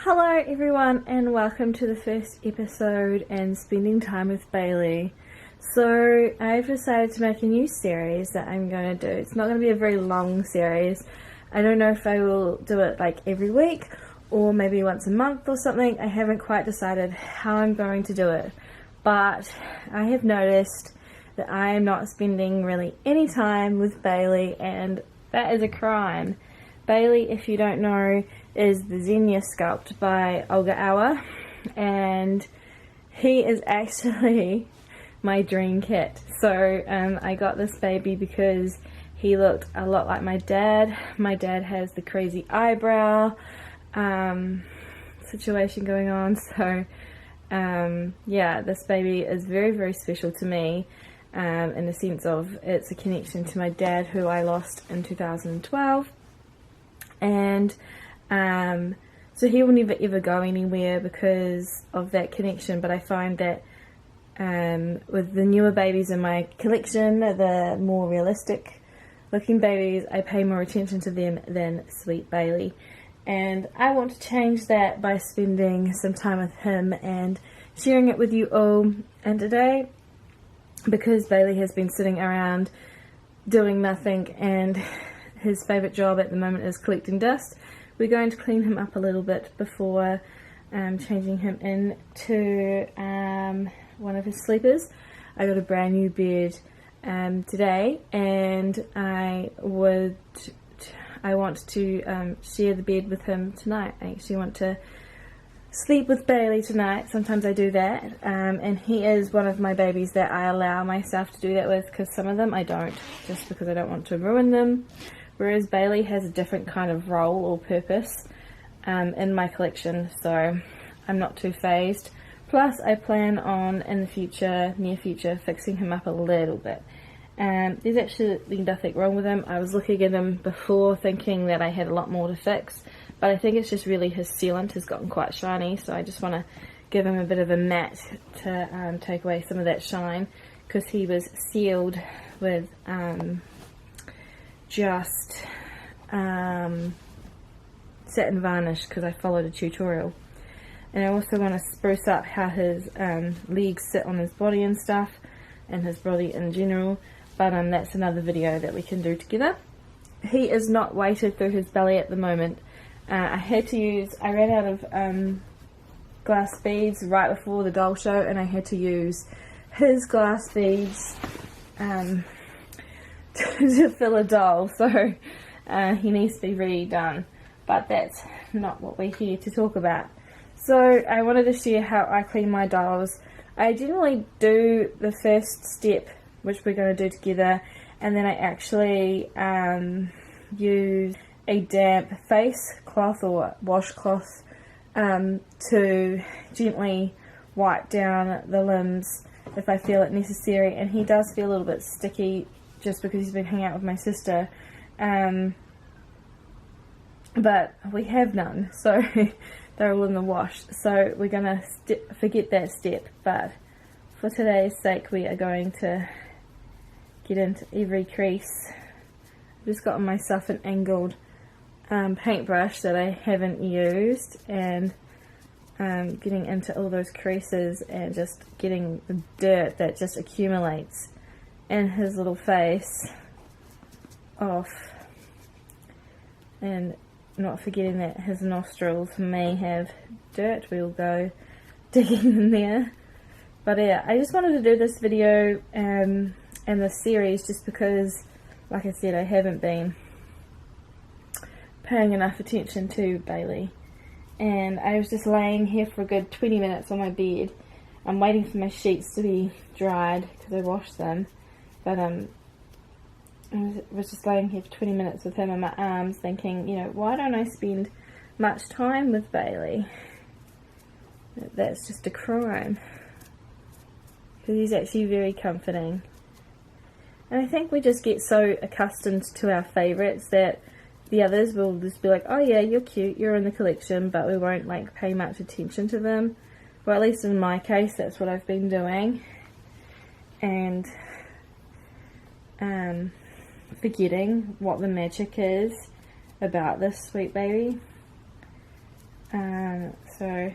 Hello everyone and welcome to the first episode and spending time with Bailey. So I've decided to make a new series that I'm going to do. It's not going to be a very long series. I don't know if I will do it like every week or maybe once a month or something. I haven't quite decided how I'm going to do it. But I have noticed that I am not spending really any time with Bailey, and that is a crime. Bailey, if you don't know, is the Xenia sculpt by Olga Auer, and he is actually my dream kit. So I got this baby because he looked a lot like my dad. My dad has the crazy eyebrow situation going on, so yeah, this baby is very, very special to me in the sense of it's a connection to my dad, who I lost in 2012. And so he will never ever go anywhere because of that connection. But I find that with the newer babies in my collection, the more realistic looking babies, I pay more attention to them than Sweet Bailey. And I want to change that by spending some time with him and sharing it with you all. And today, because Bailey has been sitting around doing nothing and his favourite job at the moment is collecting dust, we're going to clean him up a little bit before changing him into one of his sleepers. I got a brand new bed today, and I want to share the bed with him tonight. I actually want to sleep with Bailey tonight. Sometimes I do that, and he is one of my babies that I allow myself to do that with, because some of them I don't, just because I don't want to ruin them. Whereas Bailey has a different kind of role or purpose in my collection, so I'm not too phased. Plus, I plan on, in the future, near future, fixing him up a little bit. There's actually nothing wrong with him. I was looking at him before thinking that I had a lot more to fix, but I think it's just really his sealant has gotten quite shiny, so I just want to give him a bit of a mat to take away some of that shine, because he was sealed with just satin varnish because I followed a tutorial. And I also want to spruce up how his legs sit on his body and stuff, and his body in general, but that's another video that we can do together. He is not weighted through his belly at the moment. I ran out of glass beads right before the doll show, and I had to use his glass beads to fill a doll, so he needs to be redone, but that's not what we're here to talk about. So I wanted to share how I clean my dolls. I generally do the first step, which we're going to do together, and then I actually use a damp face cloth or washcloth to gently wipe down the limbs if I feel it necessary. And he does feel a little bit sticky just because he's been hanging out with my sister, but we have none, so they're all in the wash, so we're gonna forget that step. But for today's sake, we are going to get into every crease. I've just gotten myself an angled paintbrush that I haven't used, and getting into all those creases and just getting the dirt that just accumulates in his little face off, and not forgetting that his nostrils may have dirt. We'll go digging in there. But yeah, I just wanted to do this video and this series just because, like I said, I haven't been paying enough attention to Bailey, and I was just laying here for a good 20 minutes on my bed. I'm waiting for my sheets to be dried because I washed them. But I was just laying here for 20 minutes with him in my arms thinking, you know, why don't I spend much time with Bailey? That's just a crime. Because he's actually very comforting. And I think we just get so accustomed to our favourites that the others will just be like, oh yeah, you're cute, you're in the collection, but we won't like pay much attention to them. Well, at least in my case, that's what I've been doing. And forgetting what the magic is about this sweet baby. So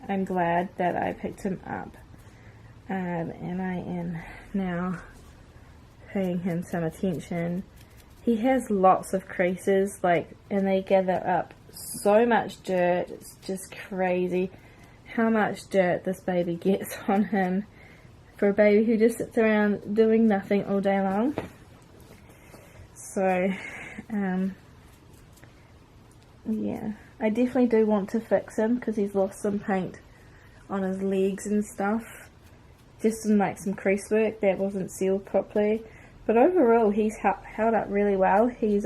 I'm glad that I picked him up, and I am now paying him some attention. He has lots of creases, and they gather up so much dirt. It's just crazy how much dirt this baby gets on him for a baby who just sits around doing nothing all day long. So, yeah, I definitely do want to fix him because he's lost some paint on his legs and stuff. Just some crease work that wasn't sealed properly. But overall, he's held up really well. He's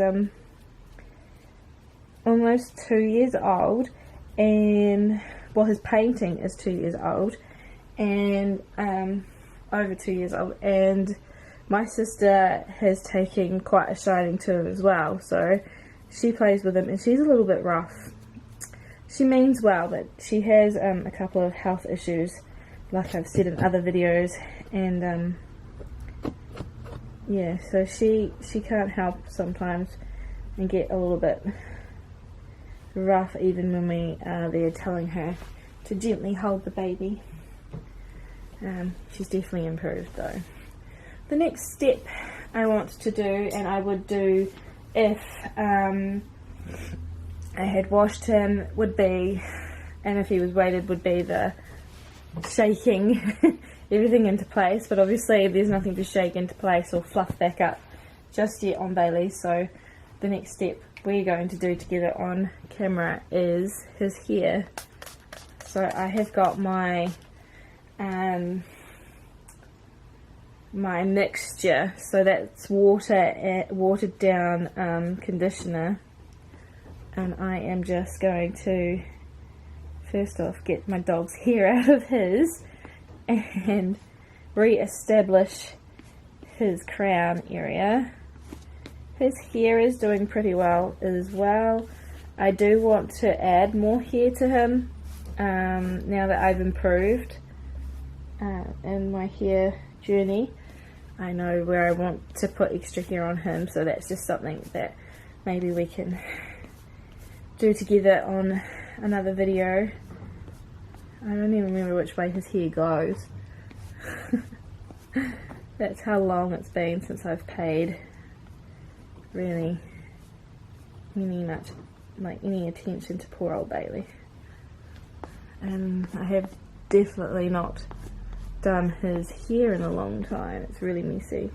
almost 2 years old, and well, his painting is 2 years old, and over 2 years old, and my sister has taken quite a shining to him as well, so she plays with him, and she's a little bit rough. She means well, but she has a couple of health issues, like I've said in other videos, and yeah, so she can't help sometimes and get a little bit rough even when we are there telling her to gently hold the baby. She's definitely improved though. The next step I want to do, and I would do if I had washed him, would be, and if he was weighted, would be the shaking everything into place. But obviously there's nothing to shake into place or fluff back up just yet on Bailey, so the next step we're going to do together on camera is his hair. So I have got my my mixture, so that's watered down conditioner, and I am just going to first off get my dog's hair out of his and re-establish his crown area. His hair is doing pretty well as well. I do want to add more hair to him now that I've improved in my hair journey. I know where I want to put extra hair on him, so that's just something that maybe we can do together on another video. I don't even remember which way his hair goes. That's how long it's been since I've paid really any attention to poor old Bailey. And I have definitely not done his hair in a long time. It's really messy.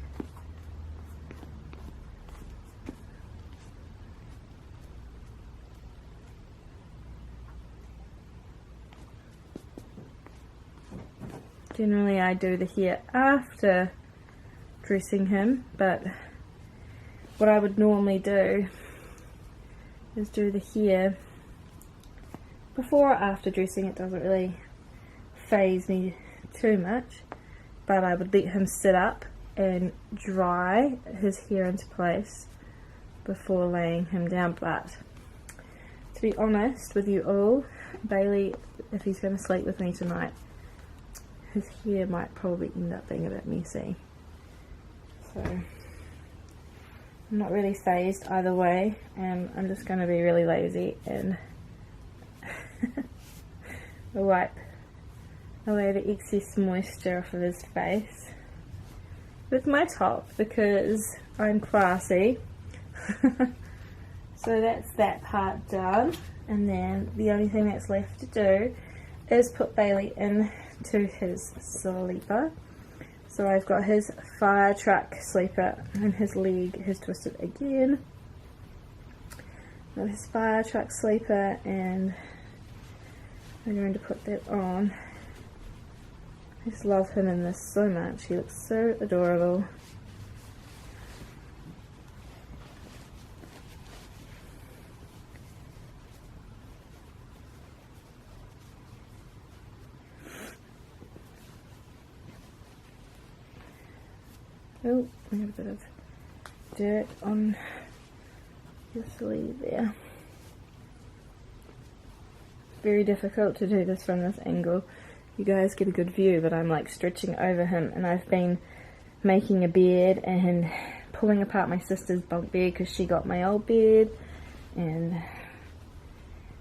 Generally I do the hair after dressing him, but what I would normally do is do the hair before or after dressing. It doesn't really faze me too much, but I would let him sit up and dry his hair into place before laying him down. But to be honest with you all, Bailey, if he's going to sleep with me tonight, his hair might probably end up being a bit messy, so I'm not really phased either way, and I'm just going to be really lazy and wipe away the excess moisture off of his face with my top because I'm classy. So that's that part done, and then the only thing that's left to do is put Bailey into his sleeper. So I've got his fire truck sleeper, and his leg has twisted again. Got his fire truck sleeper, and I'm going to put that on. I just love him in this so much. He looks so adorable. Oh, I have a bit of dirt on the sleeve there. It's very difficult to do this from this angle. You guys get a good view, but I'm like stretching over him, and I've been making a bed and pulling apart my sister's bunk bed because she got my old bed, and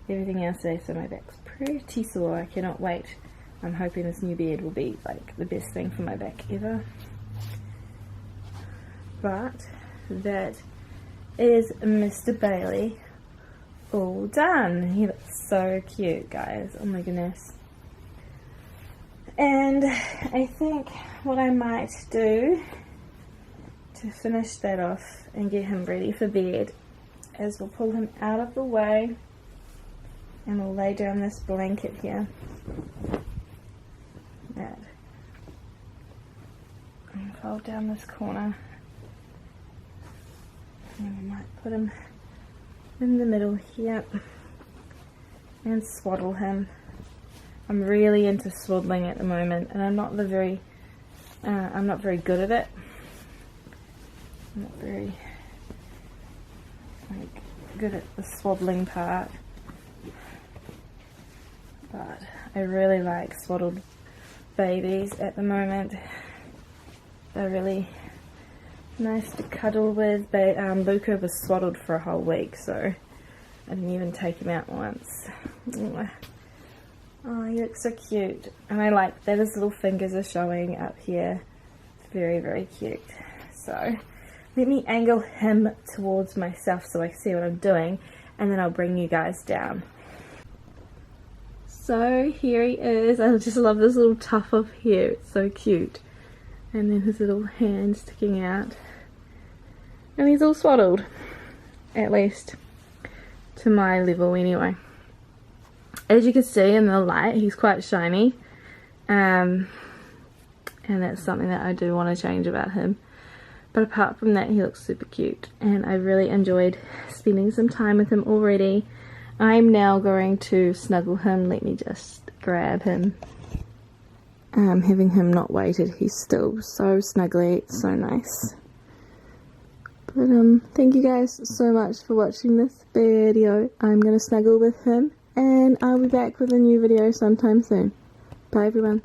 everything else today, so my back's pretty sore. I cannot wait. I'm hoping this new bed will be like the best thing for my back ever. But that is Mr. Bailey all done. He looks so cute, guys. Oh my goodness. And I think what I might do to finish that off and get him ready for bed is we'll pull him out of the way and we'll lay down this blanket here. That. And fold down this corner. And we might put him in the middle here and swaddle him. I'm really into swaddling at the moment, and I'm not very good at it. I'm not very good at the swaddling part, but I really like swaddled babies at the moment. They're really nice to cuddle with. Luca was swaddled for a whole week, so I didn't even take him out once. Oh, he looks so cute. And I like that his little fingers are showing up here. It's very, very cute. So, let me angle him towards myself so I can see what I'm doing, and then I'll bring you guys down. So, here he is. I just love this little tuft of hair. It's so cute. And then his little hand sticking out. And he's all swaddled. At least to my level anyway. As you can see in the light, he's quite shiny. And that's something that I do want to change about him. But apart from that, he looks super cute. And I really enjoyed spending some time with him already. I'm now going to snuggle him. Let me just grab him. Having him not weighted, he's still so snuggly. It's so nice. But thank you guys so much for watching this video. I'm going to snuggle with him, and I'll be back with a new video sometime soon. Bye everyone.